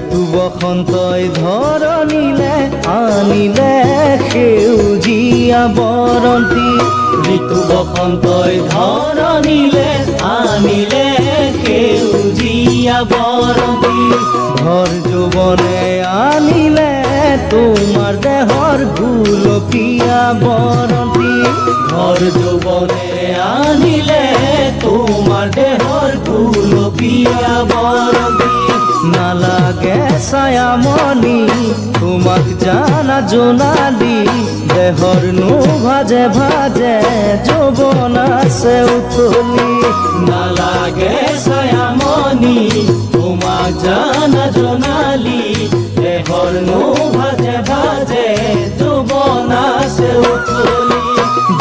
ঋতু বসন্তই ধৰণীলে আনিলে সেউজীয়া বৰন্তি। ঋতু বসন্তই ধৰণীলে আনিলে সেউজীয়া বৰন্তি। ভৰ যৌৱনে আনিলে তোমাৰ দেহৰ গুলপীয়া বৰন্তি। ভৰ যৌৱনে আনিলে তোমাৰ দেহৰ গুলপীয়া বৰন্তি। নালাগে ছায়ামণি তোমাক জানা জোনালি, দেহৰ নো ভাজে ভাজে যৌৱন আছে উতলি। নালাগে ছায়ামণি তোমাক জানা জোনালি, দেহৰ নো ভাজে ভাজে যৌৱন আছে উতলি।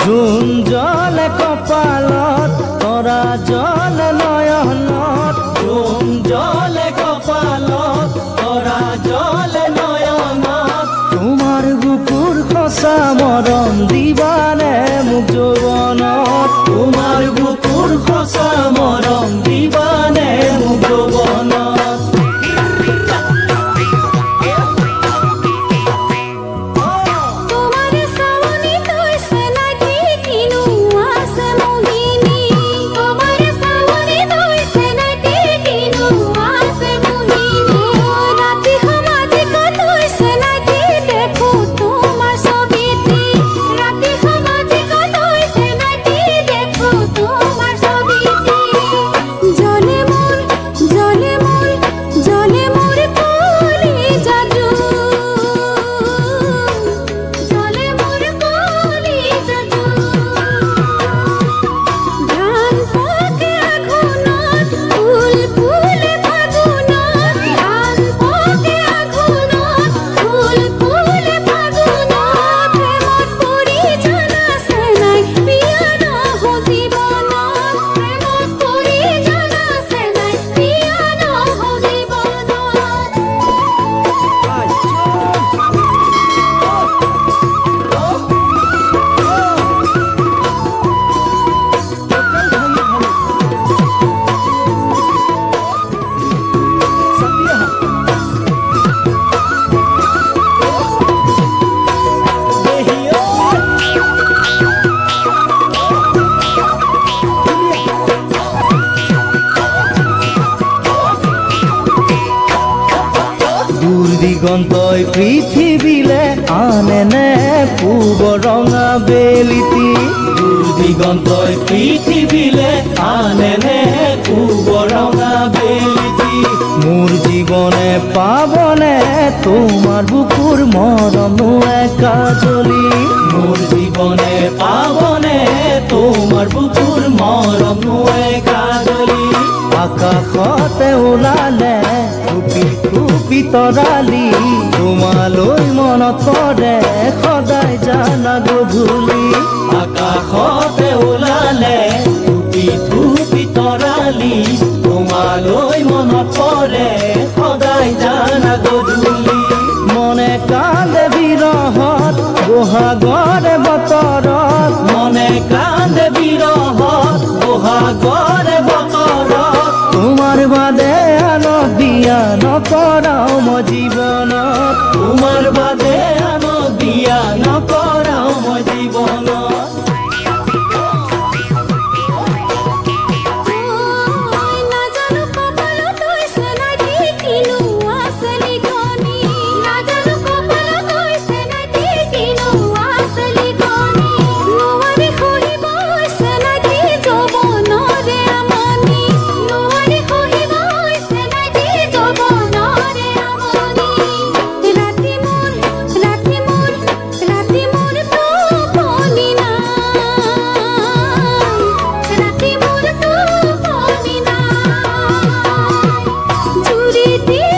জোন জলে কপালত তৰা জলে নয়নত, জোন জলে কপালত তৰা জলে নয়নত। তোমাৰ বুকুৰ সঁচা মৰম দিবানে মোক যৌৱনত, তোমাৰ বুকুৰ সঁচা মৰম দিবানে মোক যৌৱনত। দিগন্তই পৃথিৱীলে আনেনে পূব ৰঙা বেলিতি। দিগন্তই পৃথিৱীলে আনেনে পূব ৰঙা বেলিতি। মোৰ জীৱনে পাবনে তোমাৰ বুকুৰ মৰম কাজলি। মোৰ জীৱনে পাবনে তোমাৰ বুকুৰ মৰম কাজলি। আকাশতে ওলালে টুপি তৰালি, তোমালৈ মনত পৰে সদায় জানা গধূলি। আকাশতে ওলালে টুপি তৰালি, তোমালৈ মনত পৰে সদায় জানা গধূলি। মনে কান্দে বিৰহত বহাগৰে বতৰত, মনে কান্দে বিৰহত বহাগৰে বতৰত। তোমাৰ বাদে আনক বিয়া নকৰাও মই জীৱনত, তোমাৰ বাদে আনক বিয়া নকৰাও মই জীৱনত। Did